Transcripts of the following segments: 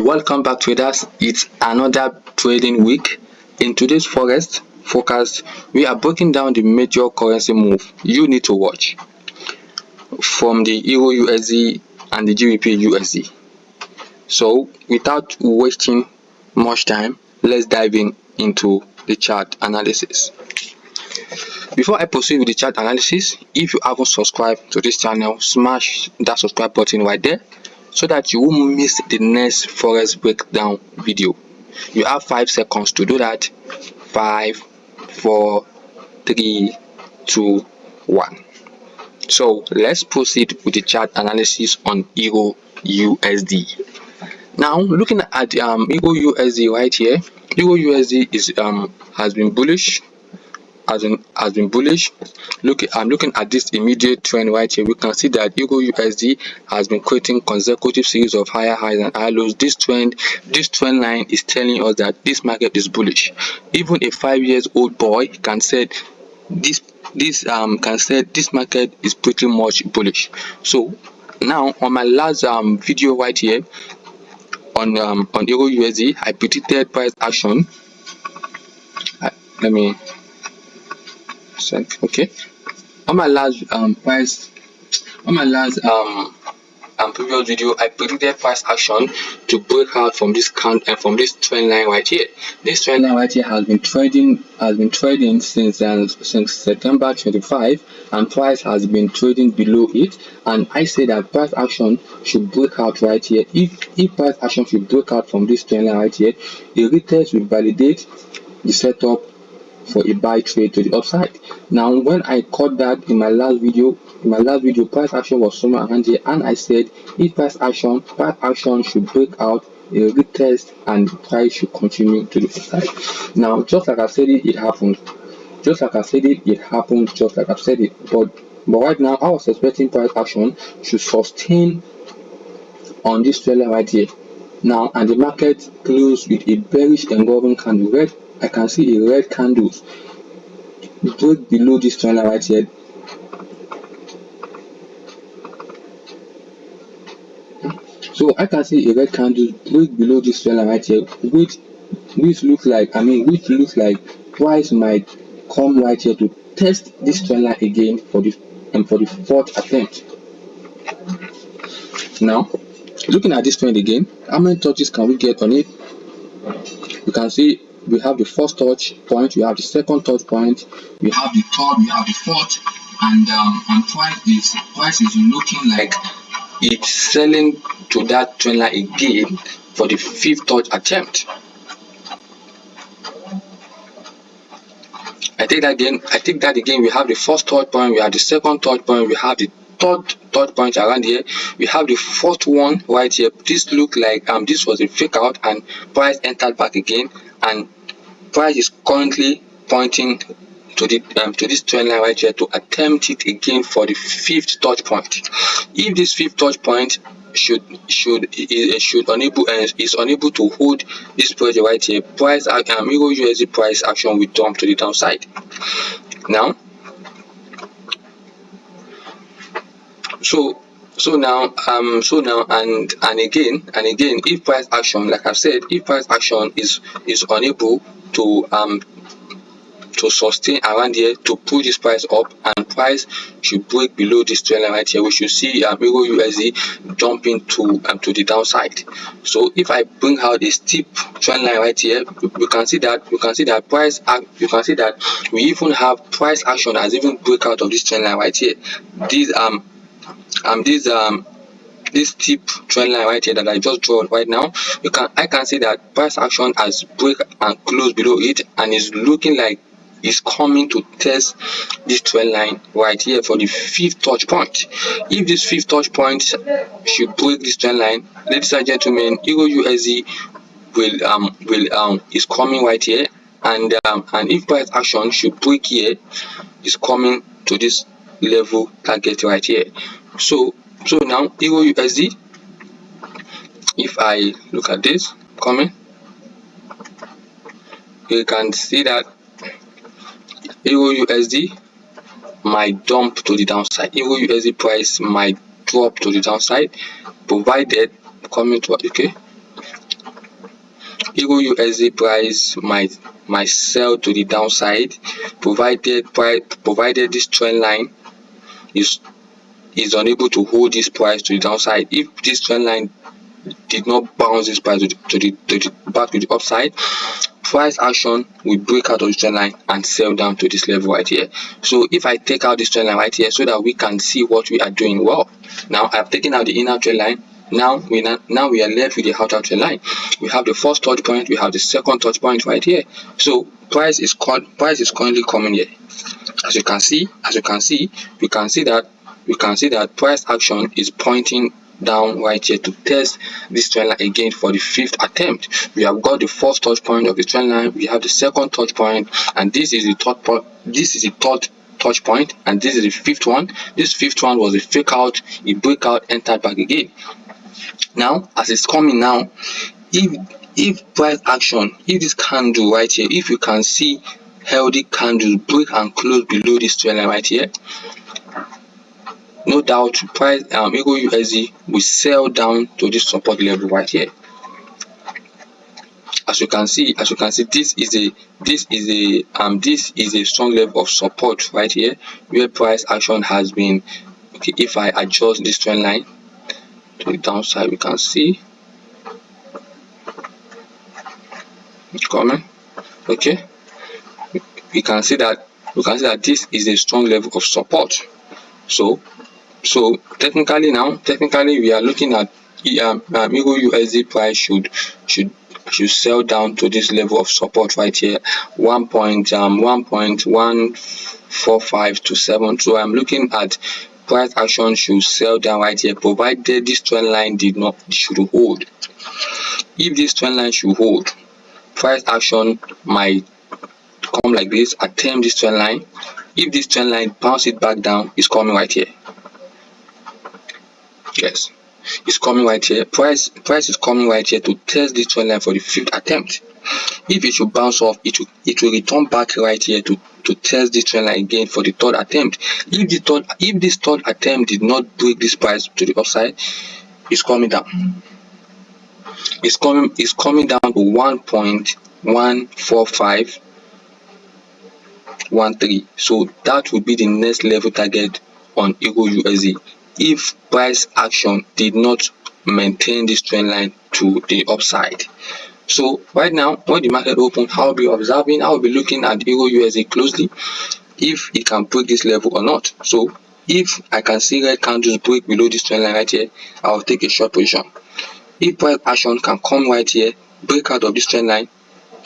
Welcome back, traders. It's another trading week. In today's forecast, we are breaking down the major currency move you need to watch from the EURUSD and the GBPUSD. So without wasting much time, let's dive into the chart analysis. Before I proceed with the chart analysis, if you haven't subscribed to this channel, smash that subscribe button right there so that you won't miss the next forex breakdown video. You have 5 seconds to do that. 5, 4, 3, 2, 1. So let's proceed with the chart analysis on EURUSD. Now, looking at EURUSD right here, EURUSD is has been bullish. I'm looking at this immediate trend right here. We can see that EURUSD has been creating consecutive series of higher highs and higher lows. This trend line is telling us that this market is bullish. Even a 5-year-old boy can say this market is pretty much bullish. So now on my last video right here on EURUSD, I predicted price action. Okay, on my last previous video, I predicted price action to break out from this trend line right here. This trend line right here has been trading since September 25, and price has been trading below it. And I say that price action should break out right here. If price action should break out from this trend line right here, the retest will validate the setup for a buy trade to the upside. Now, when I caught that in my last video, price action was somewhere around here, and I said if price action should break out a retest and the price should continue to the upside. Now, just like I said it happened. Just like I've said it. But right now, I was expecting price action should sustain on this trend line right here. Now, and the market closed with a bearish engulfing candle. I can see a red candle break below this trend line right here. So I can see a red candle break below this trend line right here, which looks like price might come right here to test this trend line again for the fourth attempt. Now, looking at this trend again, how many touches can we get on it? You can see we have the first touch point, we have the second touch point, we have the third, we have the fourth, and price is looking like it's selling to that trend line again for the 5th touch attempt. I take that again. We have the first touch point, we have the second touch point, we have the third touch point around here, we have the fourth one right here. This looked like this was a fake out, and price entered back again, and price is currently pointing to this trend line right here to attempt it again for the 5th touch point. If this 5th touch point is unable to hold this pressure right here, price EURUSD price action will dump to the downside. Now, and again, if price action, like I've said, if price action is unable to sustain around here to pull this price up, and price should break below this trend line right here, we should see EURUSD dumping to the downside. So if I bring out a steep trend line right here, we can see that we even have price action as even break out of this trend line right here. This steep trend line right here that I just drawn right now, I can see that price action has break and closed below it, and is looking like it's coming to test this trend line right here for the 5th touch point. If this 5th touch point should break this trend line, ladies and gentlemen, EURUSD is coming right here, and if price action should break here, is coming to this level target right here. So now EURUSD, if I look at this coming, you can see that EURUSD might dump to the downside. EURUSD price might drop to the downside, provided coming to EURUSD price might sell to the downside, provided this trend line is unable to hold this price to the downside. If this trend line did not bounce this price back to the upside, price action will break out of the trend line and sell down to this level right here. So if I take out this trend line right here so that we can see what we are doing, well, now I've taken out the inner trend line. Now we are left with the outer trend line. We have the first touch point, we have the second touch point right here. So price is currently coming here. As you can see, we can see that price action is pointing down right here to test this trend line again for the 5th attempt. We have got the first touch point of the trend line, we have the second touch point, and this is the third point. This is the third touch point, and this is the 5th one. This 5th one was a fake out, it break out, entered back again. Now as it's coming now, if price action, if this candle right here, if you can see healthy candles break and close below this trend line right here, no doubt price EURUSD will sell down to this support level right here. As you can see, this is a strong level of support right here where price action has been. Okay, if I adjust this trend line to the downside, we can see it's coming. Okay, we can see that this is a strong level of support. So technically we are looking at EURUSD price should sell down to this level of support right here, 1.14527. So I'm looking at price action should sell down right here, provided this trend line should hold. If this trend line should hold, price action might come like this, attempt this trend line. If this trend line bounce it back down, it's coming right here. Yes, it's coming right here. Price is coming right here to test this trend line for the 5th attempt. If it should bounce off, it will return back right here to test this trend line again for the 3rd attempt. If this third attempt did not break this price to the upside, it's coming down. It's coming down to 1.14513. So that would be the next level target on EURUSD if price action did not maintain this trend line to the upside. So right now, when the market opens, I'll be observing, I'll be looking at EURUSD closely if it can break this level or not. So if I can see red candles break below this trend line right here, I'll take a short position. If price action can come right here, break out of this trend line,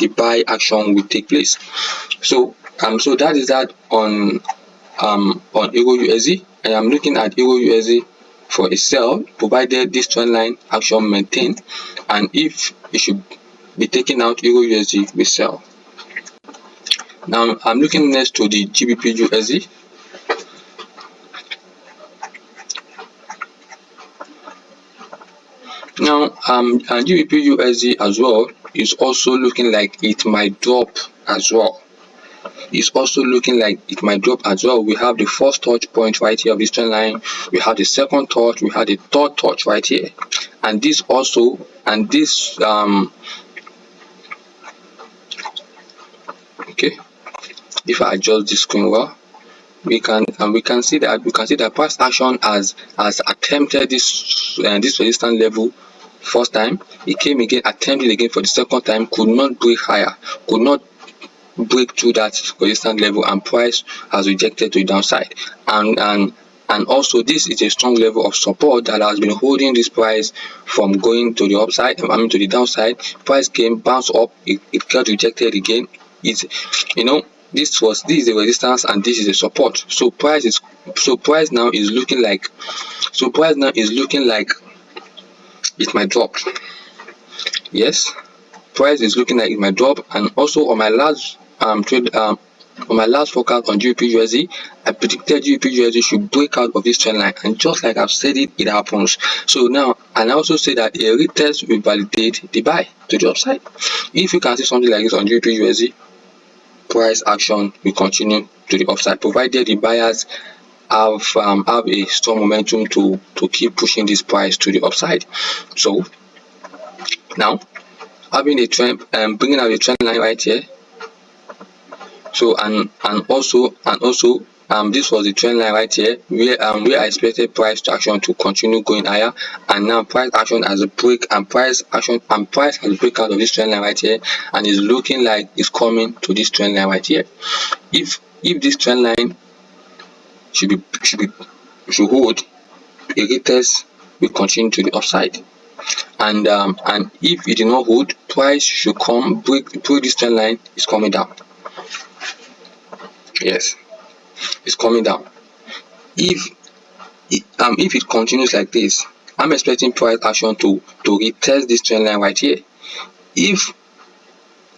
the buy action will take place. So that is that on EURUSD. I am looking at EURUSD for a sell, provided this trend line action maintained, and if it should be taken out, EURUSD will sell. Now I'm looking next to the GBPUSD. Now GBPUSD as well is also looking like it might drop as well. It's also looking like it might drop as well. We have the first touch point right here of this trend line, we have the second touch, we have the third touch right here, and this also, and this okay, if I adjust the screen well, we can see that price action has attempted this resistance level first time. It came again, attempted again for the second time, could not break higher, could not break through that resistance level, and price has rejected to the downside. And also this is a strong level of support that has been holding this price from going to the upside, to the downside. Price came, bounced up, it got rejected again. It's, this is a resistance and this is a support. So price now is looking like it might drop. Yes, price is looking like it might drop. And also on my last trade, on my last forecast on GBPUSD, I predicted GBPUSD should break out of this trend line, and just like I've said it happens. So now, and I also say that a retest will validate the buy to the upside. If you can see something like this on GBPUSD, price action will continue to the upside, provided the buyers have a strong momentum to keep pushing this price to the upside. So now having a trend, bringing out a trend line right here. So and also this was the trend line right here where I expected price action to continue going higher, and now price action has a break, and price has break out of this trend line right here, and is looking like it's coming to this trend line right here. If this trend line should hold, a retest will continue to the upside, and if it did not hold, price should come break this trend line. Is coming down. Yes, it's coming down. If it continues like this, I'm expecting price action to retest this trend line right here. If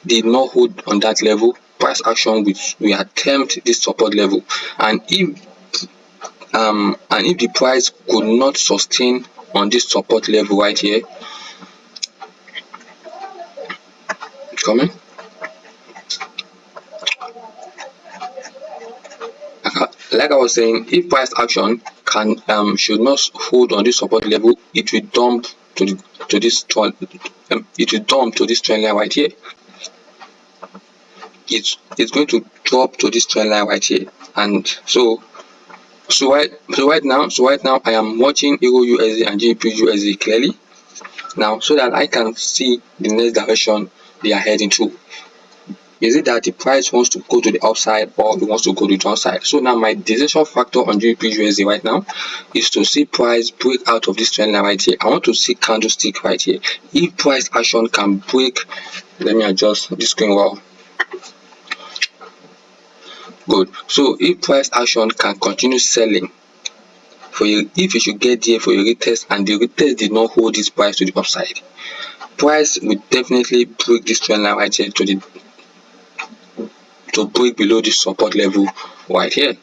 did not hold on that level, price action will attempt this support level, and if the price could not sustain on this support level right here, it's coming. Like I was saying, if price action should not hold on this support level, it will dump to this trend line right here. It's going to drop to this trend line right here, and so right now I am watching EURUSD and GBPUSD clearly now, so that I can see the next direction they are heading to. Is it that the price wants to go to the upside, or it wants to go to the downside? So now my decision factor on GBPUSD right now is to see price break out of this trend line right here. I want to see candlestick right here. If price action can break, let me adjust this screen well. Good. So if price action can continue selling for you, if you should get there for your retest, and the retest did not hold this price to the upside, price will definitely break this trend line right here to break below this support level right here.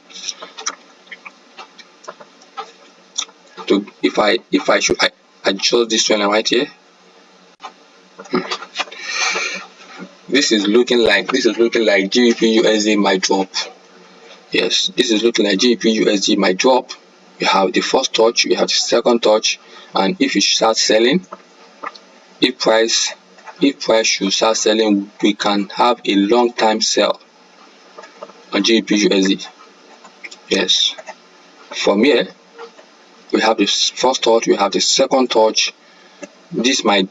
So if I should adjust this trend line right here, this is looking like GBPUSD might drop. Yes, this is looking like GBPUSD might drop. We have the first touch, we have the second touch, and if you start selling, if price should start selling, we can have a long time sell on GBPUSD. Yes, from here we have the first touch, we have the second touch. This might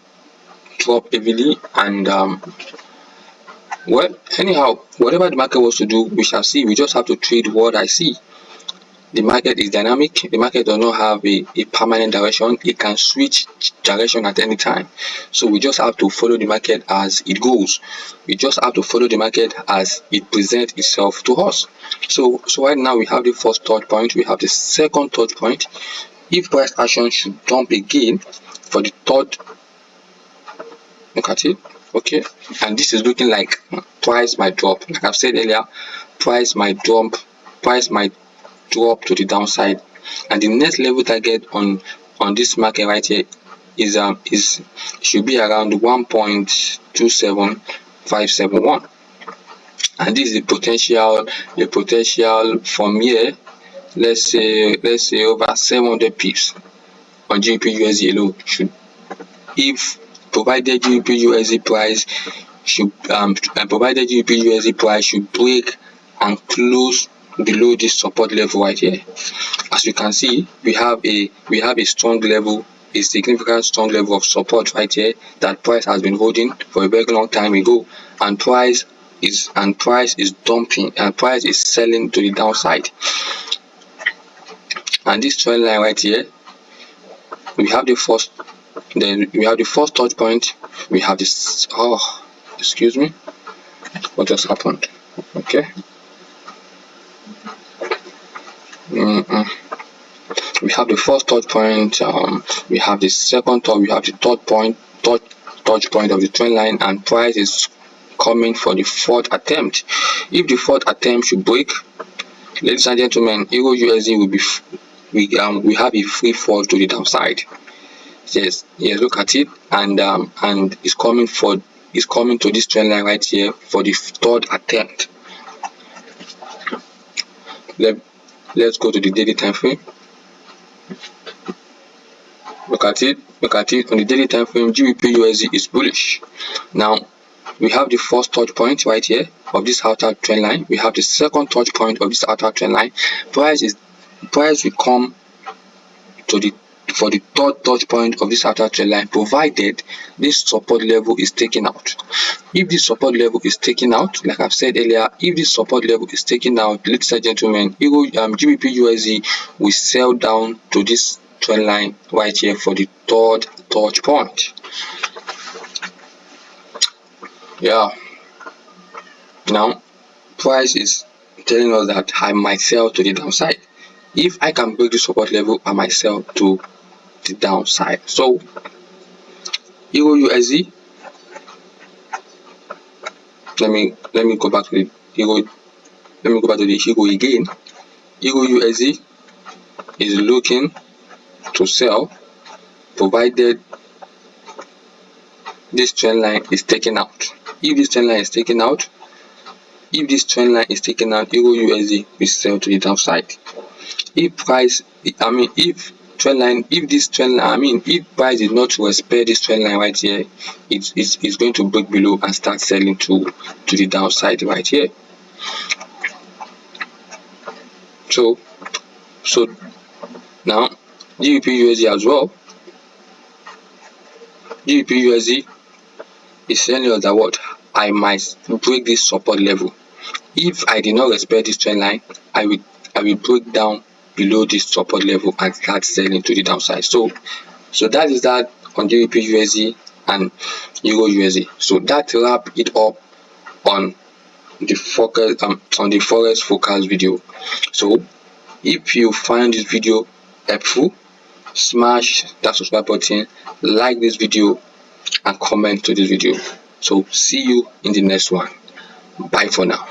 drop heavily, and well, anyhow, whatever the market wants to do, we shall see. We just have to trade what I see. The market is dynamic. The market does not have a permanent direction. It can switch direction at any time. So we just have to follow the market as it goes. We just have to follow the market as it presents itself to us. So right now we have the first touch point. We have the second touch point. If price action should dump again for the third, look at it. Okay, and this is looking like price might drop. Like I've said earlier, price might drop to the downside, and the next level target on this market right here is should be around 1.27571, and this is the potential from here. Let's say over 700 pips on GBPUSD alone, if provided GBPUSD price should break and close below this support level right here. As you can see, we have a strong level, a significant strong level of support right here that price has been holding for a very long time ago, and price is dumping, and price is selling to the downside. And this trend line right here, we have the first touch point. We have this, excuse me, what just happened? Okay, we have the first touch point, we have the second touch, we have the third touch point of the trend line, and price is coming for the fourth attempt. If the fourth attempt should break, ladies and gentlemen, EURUSD will be we have a free fall to the downside. Yes, look at it, and it's coming to this trend line right here for the third attempt. Let's go to the daily time frame. Look at it. look at it on the daily time frame, GBPUSD is bullish. Now we have the first touch point right here of this outer trend line. We have the second touch point of this outer trend line. Price will come to the for the third touch point of this outer trend line, provided this support level is taken out. If this support level is taken out, like I've said earlier, if this support level is taken out, ladies and gentlemen, GBPUSD will sell down to this trend line right here for the third touch point. Yeah, now price is telling us that I might sell to the downside. If I can break the support level, I might sell to the downside. So EURUSD, let me go back to the euro. Let me go back to the euro again. EURUSD is looking to sell, provided this trend line is taken out. If this trend line is taken out, EURUSD will sell to the downside. If price, if price did not respect this trend line right here, it's going to break below and start selling to the downside right here. So now GBPUSD as well. GBPUSD is telling us that what I might break this support level. If I did not respect this trend line, I will break down below this support level and start selling to the downside. So that is that on GBPUSD and EURUSD. So that wrap it up on the Forex focus video. So if you find this video helpful, smash that subscribe button, like this video, and comment to this video. So see you in the next one. Bye for now.